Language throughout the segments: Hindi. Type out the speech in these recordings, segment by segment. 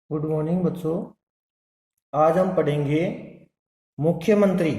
गुड मॉर्निंग बच्चों। आज हम पढ़ेंगे मुख्यमंत्री।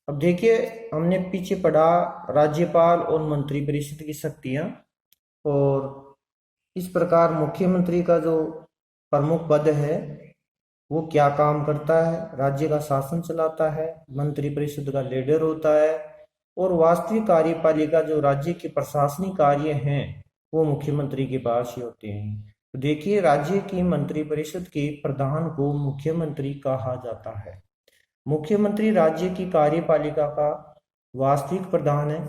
अब देखिए, हमने पीछे पढ़ा राज्यपाल और मंत्री परिषद की शक्तियां, और इस प्रकार मुख्यमंत्री का जो प्रमुख पद है वो क्या काम करता है। राज्य का शासन चलाता है, मंत्री परिषद का लीडर होता है, और वास्तविक कार्यपालिका जो राज्य के प्रशासनिक कार्य हैं वो मुख्यमंत्री के पास ही होते हैं। तो देखिए, राज्य की मंत्री परिषद के प्रधान को मुख्यमंत्री कहा जाता है। मुख्यमंत्री राज्य की कार्यपालिका का वास्तविक प्रधान है,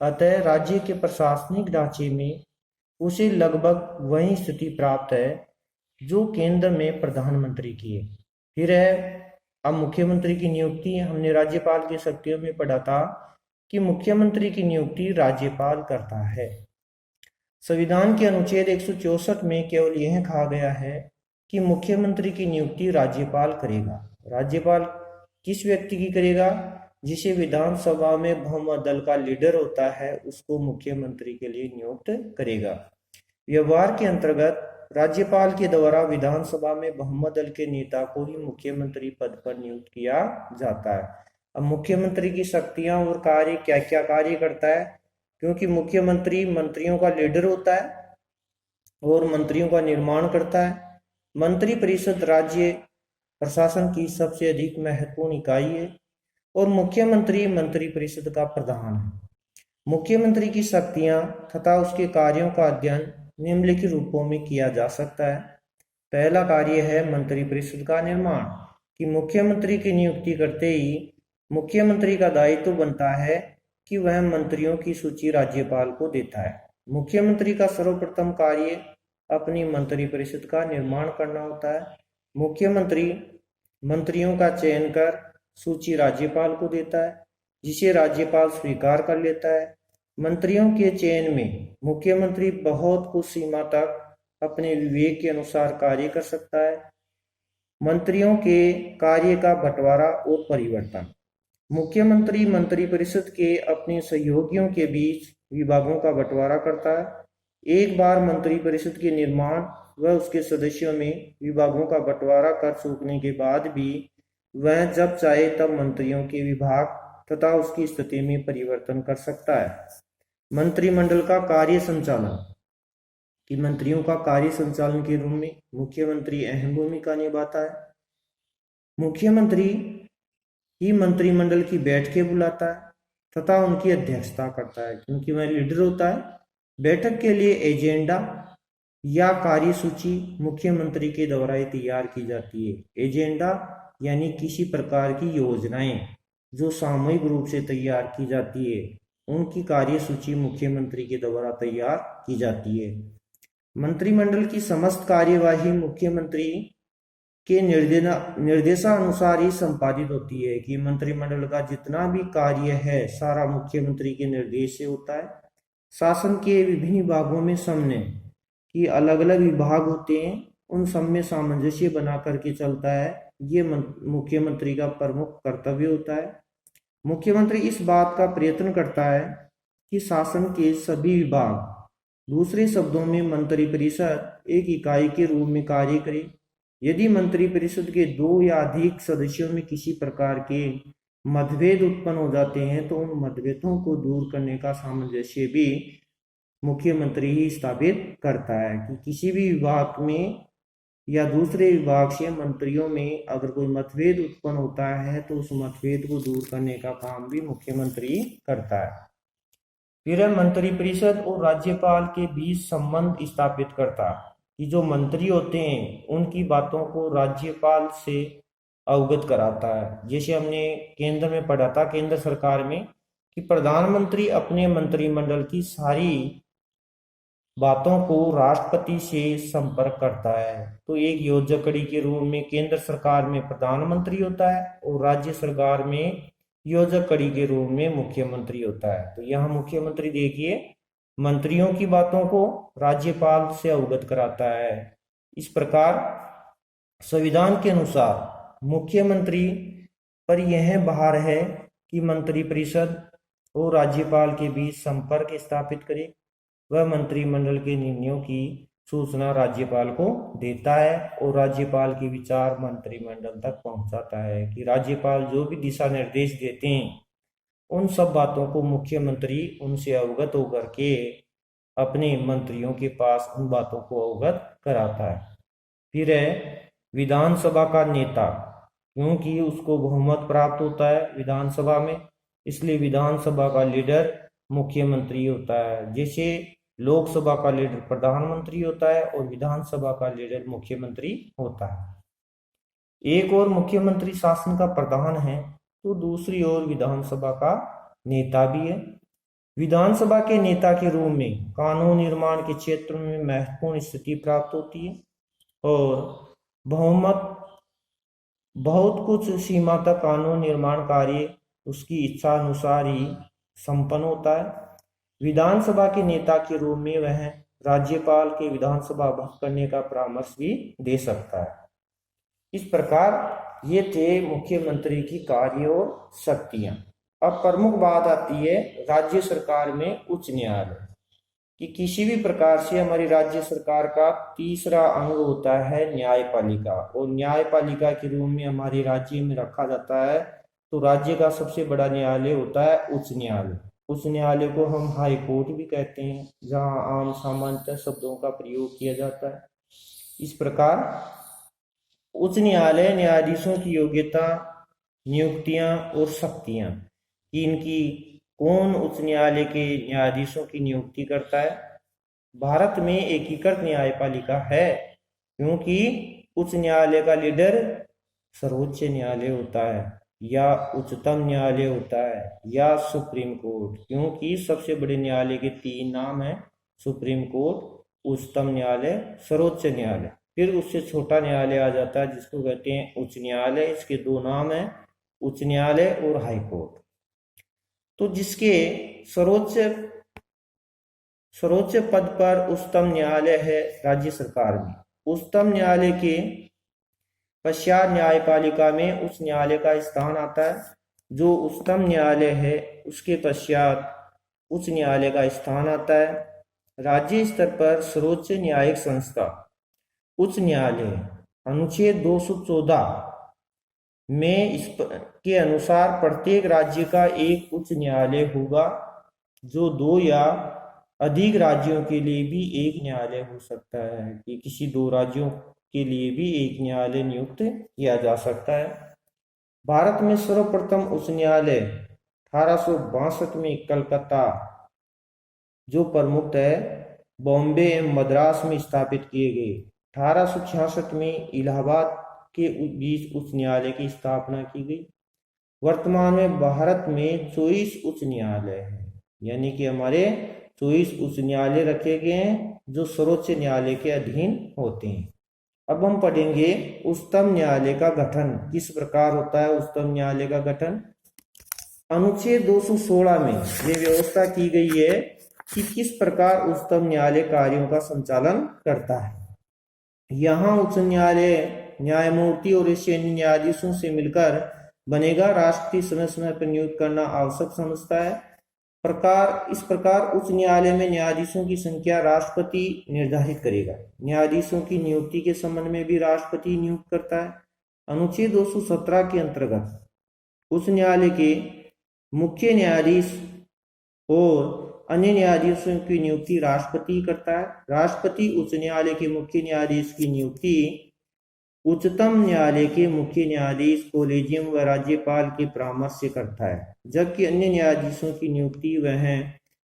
अतः राज्य के प्रशासनिक ढांचे में उसे लगभग वही स्थिति प्राप्त है जो केंद्र में प्रधानमंत्री की है। फिर है अब मुख्यमंत्री की नियुक्ति। हमने राज्यपाल की शक्तियों में पढ़ा था कि मुख्यमंत्री की नियुक्ति राज्यपाल करता है। संविधान के अनुच्छेद 164 में केवल यह कहा गया है कि मुख्यमंत्री की नियुक्ति राज्यपाल करेगा। राज्यपाल किस व्यक्ति की करेगा? जिसे विधानसभा में बहुमत दल का लीडर होता है उसको मुख्यमंत्री के लिए नियुक्त करेगा। व्यवहार के अंतर्गत राज्यपाल के द्वारा विधानसभा में बहुमत दल के नेता को ही मुख्यमंत्री पद पर नियुक्त किया जाता है। अब मुख्यमंत्री की शक्तियां और कार्य क्या क्या कार्य करता है, क्योंकि मुख्यमंत्री मंत्रियों का लीडर होता है और मंत्रियों का निर्माण करता है। मंत्री परिषद राज्य प्रशासन की सबसे अधिक महत्वपूर्ण इकाई है और मुख्यमंत्री मंत्री परिषद का प्रधान है। मुख्यमंत्री की शक्तियां तथा उसके कार्यों का अध्ययन निम्नलिखित रूपों में किया जा सकता है। पहला कार्य है मंत्री परिषद का निर्माण, कि मुख्यमंत्री की नियुक्ति करते ही मुख्यमंत्री का दायित्व बनता है कि वह मंत्रियों की सूची राज्यपाल को देता है। मुख्यमंत्री का सर्वप्रथम कार्य अपनी मंत्री परिषद का निर्माण करना होता है। मुख्यमंत्री मंत्रियों का चयन कर सूची राज्यपाल को देता है, जिसे राज्यपाल स्वीकार कर लेता है। मंत्रियों के चयन में मुख्यमंत्री बहुत कुछ सीमा तक अपने विवेक के अनुसार कार्य कर सकता है। मंत्रियों के कार्य का बंटवारा और परिवर्तन। मुख्यमंत्री मंत्री परिषद के अपने सहयोगियों के बीच विभागों का बंटवारा करता है। एक बार मंत्री परिषद के निर्माण व उसके सदस्यों में विभागों का बंटवारा कर चुकने के बाद भी वह जब चाहे तब मंत्रियों के विभाग तथा उसकी स्थिति में परिवर्तन कर सकता है। मंत्रिमंडल का कार्य संचालन, कि मंत्रियों का कार्य संचालन के रूप में मुख्यमंत्री अहम भूमिका निभाता है। मुख्यमंत्री ही मंत्रिमंडल की बैठकें बुलाता है तथा उनकी अध्यक्षता करता है, क्योंकि वह लीडर होता है। बैठक के लिए एजेंडा या कार्यसूची मुख्यमंत्री के द्वारा ही तैयार की जाती है। एजेंडा यानी किसी प्रकार की योजनाएं जो सामूहिक रूप से तैयार की जाती है, उनकी कार्यसूची मुख्यमंत्री के द्वारा तैयार की जाती है। मंत्रिमंडल की समस्त कार्यवाही मुख्यमंत्री के निर्देशानुसार ही संपादित होती है, कि मंत्रिमंडल का जितना भी कार्य है सारा मुख्यमंत्री के निर्देश से होता है। शासन के विभिन्न विभागों में समन्वय, कि अलग अलग विभाग होते हैं उन सब में सामंजस्य बना करके चलता है, ये मुख्यमंत्री का प्रमुख कर्तव्य होता है। मुख्यमंत्री इस बात का प्रयत्न करता है कि शासन के सभी विभाग, दूसरे शब्दों में मंत्री परिषद, एक इकाई के रूप में कार्य करे। यदि मंत्री परिषद के दो या अधिक सदस्यों में किसी प्रकार के मतभेद उत्पन्न हो जाते हैं तो उन मतभेदों को दूर करने का सामंजस्य भी मुख्यमंत्री ही स्थापित करता है, कि किसी भी विभाग में या दूसरे विभाग से मंत्रियों में अगर कोई मतभेद उत्पन्न होता है तो उस मतभेद को दूर करने का काम भी मुख्यमंत्री करता है। फिर है मंत्री परिषद और राज्यपाल के बीच संबंध स्थापित करता, कि जो मंत्री होते हैं उनकी बातों को राज्यपाल से अवगत कराता है। जैसे हमने केंद्र में पढ़ा था, केंद्र सरकार में, कि प्रधानमंत्री अपने मंत्रिमंडल की सारी बातों को राष्ट्रपति से संपर्क करता है। तो एक योजक कड़ी के रूप में केंद्र सरकार में प्रधानमंत्री होता है और राज्य सरकार में योजक कड़ी के रूप में मुख्यमंत्री होता है। तो यहाँ मुख्यमंत्री देखिए मंत्रियों की बातों को राज्यपाल से अवगत कराता है। इस प्रकार संविधान के अनुसार मुख्यमंत्री पर यह भार है कि मंत्री परिषद और राज्यपाल के बीच संपर्क स्थापित करे, वह मंत्रिमंडल के निर्णयों की सूचना राज्यपाल को देता है और राज्यपाल के विचार मंत्रिमंडल तक पहुंचाता है कि राज्यपाल जो भी दिशा निर्देश देते हैं उन सब बातों को मुख्यमंत्री उनसे अवगत होकर के अपने मंत्रियों के पास उन बातों को अवगत कराता है। फिर है विधानसभा का नेता, क्योंकि उसको बहुमत प्राप्त होता है विधानसभा में, इसलिए विधानसभा का लीडर मुख्यमंत्री होता है। जैसे लोकसभा का लीडर प्रधानमंत्री होता है और विधानसभा का लीडर मुख्यमंत्री होता है। एक और मुख्यमंत्री शासन का प्रधान है तो दूसरी ओर विधानसभा का नेता भी है। विधानसभा के नेता के रूप में कानून निर्माण के क्षेत्र में महत्वपूर्ण स्थिति प्राप्त होती है और बहुमत बहुत कुछ सीमा तक कानून निर्माण कार्य उसकी इच्छा अनुसार ही संपन्न होता है। विधानसभा के नेता के रूप में वह राज्यपाल के विधानसभा भंग करने का परामर्श भी दे सकता है। इस प्रकार ये थे मुख्यमंत्री की कार्य और शक्तियां। अब प्रमुख बात आती है राज्य सरकार में उच्च न्यायालय कि किसी भी प्रकार से हमारी राज्य सरकार का तीसरा अंग होता है न्यायपालिका, और न्यायपालिका के रूप में हमारे राज्य में रखा जाता है तो राज्य का सबसे बड़ा न्यायालय होता है उच्च न्यायालय। उच्च न्यायालय को हम हाई कोर्ट भी कहते हैं, जहां आम सामान्य शब्दों का प्रयोग किया जाता है। इस प्रकार उच्च न्यायालय न्यायाधीशों की योग्यता, नियुक्तियां और शक्तियां कि इनकी कौन उच्च न्यायालय के न्यायाधीशों की नियुक्ति करता है। भारत में एकीकृत न्यायपालिका है क्योंकि उच्च न्यायालय का लीडर सर्वोच्च न्यायालय होता है या उच्चतम न्यायालय होता है या सुप्रीम कोर्ट, क्योंकि सबसे बड़े न्यायालय के तीन नाम हैं, सुप्रीम कोर्ट, उच्चतम न्यायालय, सर्वोच्च न्यायालय। फिर उससे छोटा न्यायालय आ जाता है जिसको कहते हैं उच्च न्यायालय। इसके दो नाम हैं, उच्च न्यायालय और हाई कोर्ट। तो जिसके सर्वोच्च पद पर उच्चतम न्यायालय है राज्य सरकार में, उच्चतम न्यायालय के पश्चात न्यायपालिका में उच्च न्यायालय का स्थान आता है। जो उच्चतम न्यायालय है उसके पश्चात उच्च न्यायालय का स्थान आता है। राज्य स्तर पर सर्वोच्च न्यायिक संस्था उच्च न्यायालय अनुच्छेद 214 में इसके अनुसार प्रत्येक राज्य का एक उच्च न्यायालय होगा, जो दो या अधिक राज्यों के लिए भी एक न्यायालय हो सकता है कि किसी दो राज्यों के लिए भी एक न्यायालय नियुक्त किया जा सकता है। भारत में सर्वप्रथम उच्च न्यायालय 1862 में कलकत्ता, जो प्रमुख है, बॉम्बे एवं मद्रास में स्थापित किए गए। 1866 में इलाहाबाद के बीच उच्च न्यायालय की स्थापना की गई। वर्तमान में भारत में 24 उच्च न्यायालय है, यानी कि हमारे 24 उच्च न्यायालय रखे गए हैं जो सर्वोच्च न्यायालय के अधीन होते हैं। अब हम पढ़ेंगे उच्चतम न्यायालय का गठन किस प्रकार होता है। उच्चतम न्यायालय का गठन अनुच्छेद 216 में ये व्यवस्था की गई है कि किस प्रकार उच्चतम न्यायालय कार्यों का संचालन करता है। यहाँ उच्च न्यायालय न्यायमूर्ति और सैन्य न्यायाधीशों से मिलकर बनेगा। राष्ट्रपति समय समय पर नियुक्त करना आवश्यक समझता है। इस प्रकार उच्च न्यायालय में न्यायाधीशों की संख्या राष्ट्रपति निर्धारित करेगा। न्यायाधीशों की नियुक्ति के संबंध में भी राष्ट्रपति नियुक्त करता है। अनुच्छेद 217 के अंतर्गत उच्च न्यायालय के मुख्य न्यायाधीश और अन्य न्यायाधीशों की नियुक्ति राष्ट्रपति करता है। राष्ट्रपति उच्च न्यायालय के मुख्य न्यायाधीश की नियुक्ति उच्चतम न्यायालय के मुख्य न्यायाधीश, कोलेजियम व राज्यपाल के परामर्श से करता है, जबकि अन्य न्यायाधीशों की नियुक्ति वह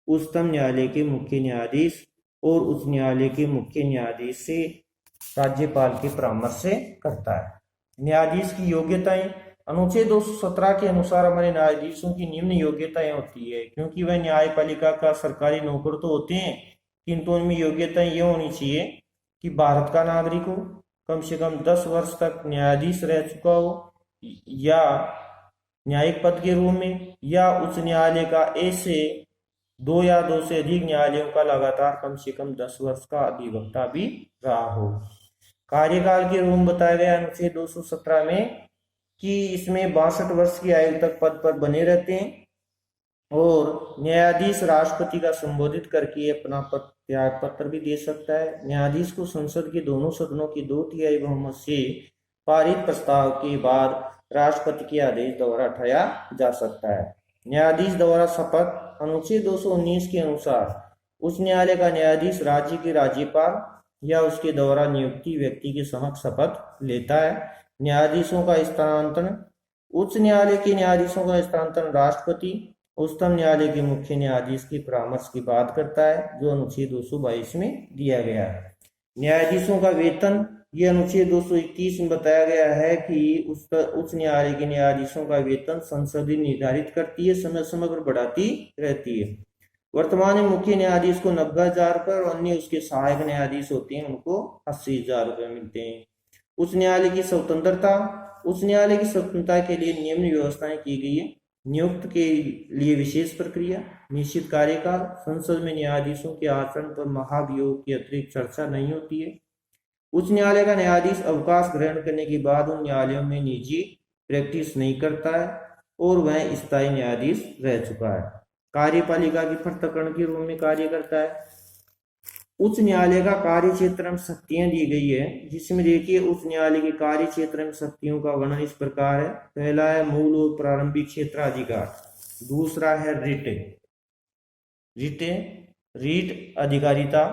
उच्चतम न्यायालय के मुख्य न्यायाधीश और उच्च न्यायालय के मुख्य न्यायाधीश से राज्यपाल के परामर्श से करता है। न्यायाधीश की योग्यताएं अनुच्छेद 217 के अनुसार हमारे न्यायाधीशों की निम्न योग्यताएं होती है, क्योंकि वह न्यायपालिका का सरकारी नौकर तो होते हैं, किंतु उनमें योग्यताएं ये होनी चाहिए कि भारत का नागरिक हो, कम से कम 10 वर्ष तक न्यायाधीश रह चुका हो या न्यायिक पद के रूप में, या उच्च न्यायालय का ऐसे 2 या 2 से अधिक न्यायालयों का लगातार कम से कम 10 वर्ष का अधिवक्ता भी रहा हो। कार्यकाल के रूप में बताया गया अनुच्छेद 217 में कि इसमें 62 वर्ष की आयु तक पद पर बने रहते हैं और न्यायाधीश राष्ट्रपति का संबोधित करके अपना पद त्याग पत्र भी दे सकता है। न्यायाधीश को संसद के दोनों सदनों की 2/3 बहुमत से पारित प्रस्ताव के बाद राष्ट्रपति के आदेश द्वारा हटाया जा सकता है। न्यायाधीश द्वारा शपथ अनुच्छेद 219 के अनुसार उच्च न्यायालय का न्यायाधीश राज्य के राज्यपाल या उसके द्वारा नियुक्ति व्यक्ति के समक्ष शपथ लेता है। न्यायाधीशों का स्थानांतरण उच्च न्यायालय के न्यायाधीशों का स्थानांतरण राष्ट्रपति उच्चतम न्यायालय के मुख्य न्यायाधीश के परामर्श की बात करता है, जो अनुच्छेद 222 में दिया गया है। न्यायाधीशों का वेतन ये अनुच्छेद 221 में बताया गया है कि उच्च न्यायालय के न्यायाधीशों का वेतन संसद ही निर्धारित करती है, समय समय पर बढ़ाती रहती है। वर्तमान में मुख्य न्यायाधीश को 90,000 रुपये और अन्य उसके सहायक न्यायाधीश होते हैं उनको 80,000 रुपये मिलते हैं। उच्च न्यायालय की स्वतंत्रता उच्च न्यायालय की स्वतंत्रता के लिए निम्न व्यवस्थाएं की गई है। नियुक्त के लिए विशेष प्रक्रिया, निश्चित कार्यकाल, संसद में न्यायाधीशों के आचरण पर महाभियोग की अतिरिक्त चर्चा नहीं होती है। उच्च न्यायालय का न्यायाधीश अवकाश ग्रहण करने के बाद उन न्यायालयों में निजी प्रैक्टिस नहीं करता है और वह स्थायी न्यायाधीश रह चुका है। कार्यपालिका की पृथक्करण के रूप में कार्य करता है। उच्च न्यायालय का कार्य क्षेत्र में शक्तियां दी गई है, जिसमें देखिए उच्च न्यायालय के कार्य क्षेत्र में शक्तियों का वर्णन इस प्रकार है। पहला है मूल और प्रारंभिक क्षेत्राधिकार, दूसरा है रीट अधिकारिता,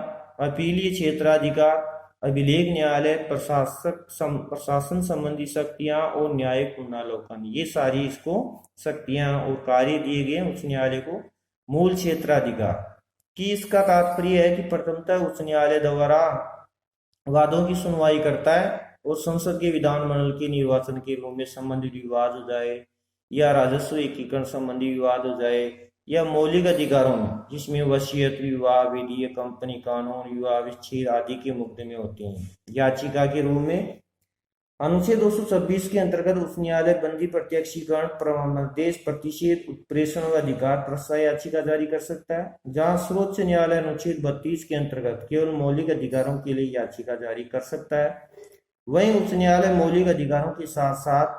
अपीलीय क्षेत्राधिकार, अभिलेख न्यायालय, प्रशासन संबंधी शक्तियां और न्यायिक पुनरावलोकन। ये सारी इसको शक्तियां और कार्य दिए गए उच्च न्यायालय को। मूल क्षेत्राधिकार कि इसका तात्पर्य है कि प्रथमतः उच्च न्यायालय द्वारा वादों की सुनवाई करता है और संसद के विधानमंडल के निर्वाचन के रूप में संबंधित विवाद हो जाए या राजस्व एकीकरण संबंधी विवाद हो जाए या मौलिक अधिकारों में जिसमें वसीयत, विवाह, विधि, कंपनी कानून, विवाह विच्छेद आदि के मुकदमे होते हैं, याचिका के रूप में। अनुच्छेद 226 के अंतर्गत उच्च न्यायालय बंदी, प्रत्यक्षीकरण, प्रमाणादेश, प्रतिषेध, उत्प्रेषण व अधिकार प्रस्ताव याचिका जारी कर सकता है, जहां सर्वोच्च न्यायालय अनुच्छेद 32 के अंतर्गत केवल मौलिक अधिकारों के लिए याचिका जारी कर सकता है। वहीं उच्च न्यायालय मौलिक अधिकारों के साथ साथ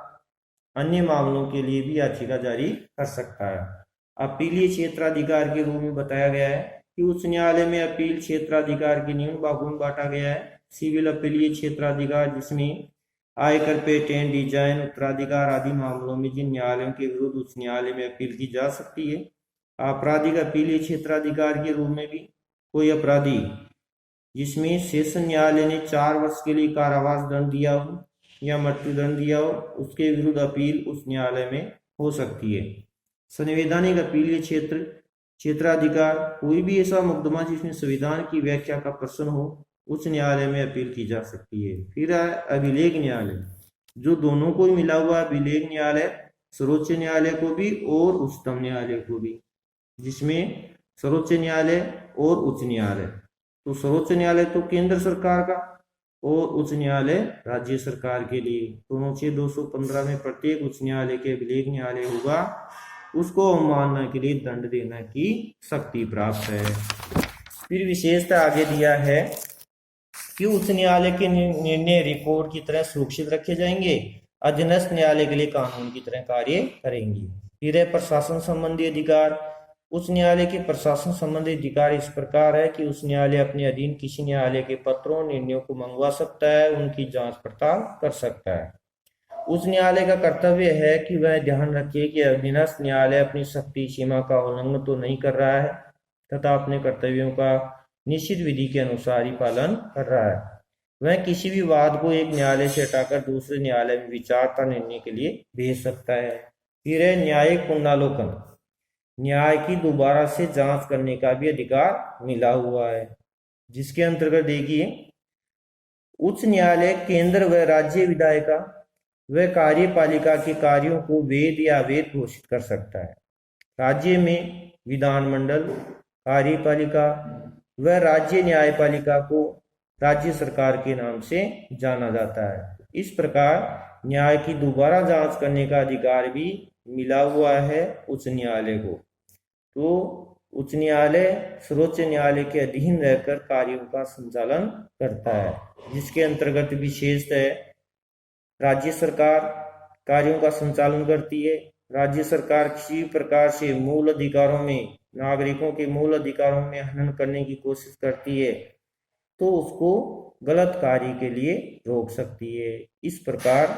अन्य मामलों के लिए भी याचिका जारी कर सकता है। अपीलीय क्षेत्राधिकार के रूप में बताया गया है कि उच्च न्यायालय में अपील क्षेत्राधिकार के निम्न भागों में बांटा गया है। सिविल अपीलीय क्षेत्राधिकार, जिसमें आयकर, पेटेंट, डिजाइन, उत्तराधिकार आदि मामलों में जिन न्यायालयों के विरुद्ध उच्च न्यायालय में अपील की जा सकती है। आपराधिक अपीलीय क्षेत्राधिकार के रूप में भी कोई अपराधी जिसमें सेशन न्यायालय ने 4 वर्ष के लिए कारावास दंड दिया हो या मृत्युदंड दिया हो, उसके विरुद्ध अपील उच्च न्यायालय में हो सकती है। संवैधानिक अपीलीय क्षेत्राधिकार, कोई भी ऐसा मुकदमा जिसमें संविधान की व्याख्या का प्रश्न हो, उच्च न्यायालय में अपील की जा सकती है। फिर है अभिलेख न्यायालय, जो दोनों को ही मिला हुआ अभिलेख न्यायालय, सर्वोच्च न्यायालय को भी और उच्चतम न्यायालय को भी, जिसमें सर्वोच्च न्यायालय और उच्च न्यायालय, तो सर्वोच्च न्यायालय तो केंद्र सरकार का और उच्च न्यायालय राज्य सरकार के लिए। तो अनुच्छेद 215 में प्रत्येक उच्च न्यायालय के अभिलेख न्यायालय होगा, उसको अवमानना के लिए दंड देने की शक्ति प्राप्त है। फिर विशेषता आगे दिया है कि उच्च न्यायालय के निर्णय रिकॉर्ड की तरह सुरक्षित रखे जाएंगे, अधीनस्थ न्यायालय के लिए कानून की तरह कार्य करेंगे। फिर है प्रशासन संबंधी अधिकार। उच्च न्यायालय के प्रशासन संबंधी अधिकार इस प्रकार है कि उच्च न्यायालय अपने अधीन किसी न्यायालय के पत्रों, निर्णयों को मंगवा सकता है, उनकी जांच पड़ताल कर सकता है। उच्च न्यायालय का कर्तव्य है कि वह ध्यान रखे कि अधीनस्थ न्यायालय अपनी शक्ति सीमा का उल्लंघन तो नहीं कर रहा है तथा अपने कर्तव्यों का निश्चित विधि के अनुसार ही पालन कर रहा है। वह किसी भी वाद को एक न्यायालय से हटाकर दूसरे न्यायालय में विचार तथा निर्णय के लिए भेज सकता है। फिर है न्यायिक पुनरावलोकन, न्याय की दोबारा से जांच करने का भी अधिकार मिला हुआ है, जिसके अंतर्गत देखिए उच्च न्यायालय केंद्र व राज्य विधायिका व कार्यपालिका के कार्यों को वैध या अवैध घोषित कर सकता है। राज्य में विधानमंडल, कार्यपालिका व राज्य न्यायपालिका को राज्य सरकार के नाम से जाना जाता है। इस प्रकार न्याय की दोबारा जांच करने का अधिकार भी मिला हुआ है उच्च न्यायालय को। तो उच्च न्यायालय सर्वोच्च न्यायालय के अधीन रहकर कार्यों का संचालन करता है, जिसके अंतर्गत विशेषतः है राज्य सरकार कार्यों का संचालन करती है। राज्य सरकार किसी प्रकार से मूल अधिकारों में नागरिकों के मूल अधिकारों में हनन करने की कोशिश करती है तो उसको गलत कार्य के लिए रोक सकती है। इस प्रकार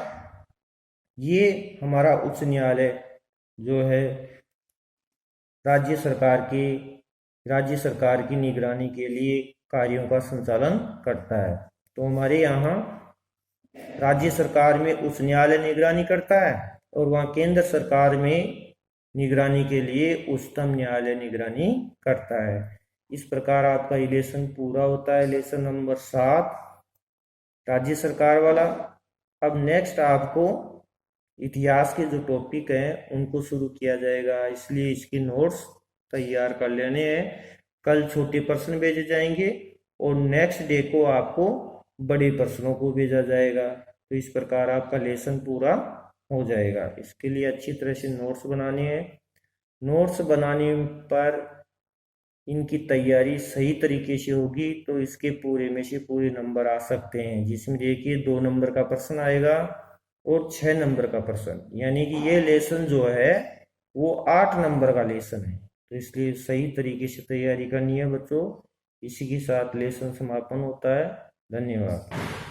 ये हमारा उच्च न्यायालय जो है राज्य सरकार की निगरानी के लिए कार्यों का संचालन करता है। तो हमारे यहाँ राज्य सरकार में उच्च न्यायालय निगरानी करता है और वहाँ केंद्र सरकार में निगरानी के लिए उच्चतम न्यायालय निगरानी करता है। इस प्रकार आपका लेसन पूरा होता है, लेसन नंबर 7 राज्य सरकार वाला। अब नेक्स्ट आपको इतिहास के जो टॉपिक हैं उनको शुरू किया जाएगा, इसलिए इसके नोट्स तैयार कर लेने हैं। कल छोटे प्रश्न भेजे जाएंगे और नेक्स्ट डे को आपको बड़े प्रश्नों को भेजा जाएगा। तो इस प्रकार आपका लेसन पूरा हो जाएगा। इसके लिए अच्छी तरह से नोट्स बनाने हैं। नोट्स बनाने पर इनकी तैयारी सही तरीके से होगी तो इसके पूरे में से पूरे नंबर आ सकते हैं, जिसमें देखिए 2 नंबर का प्रश्न आएगा और 6 नंबर का प्रश्न, यानी कि ये लेसन जो है वो 8 नंबर का लेसन है। तो इसलिए सही तरीके से तैयारी करनी है बच्चों। इसी के साथ लेसन समापन होता है। धन्यवाद।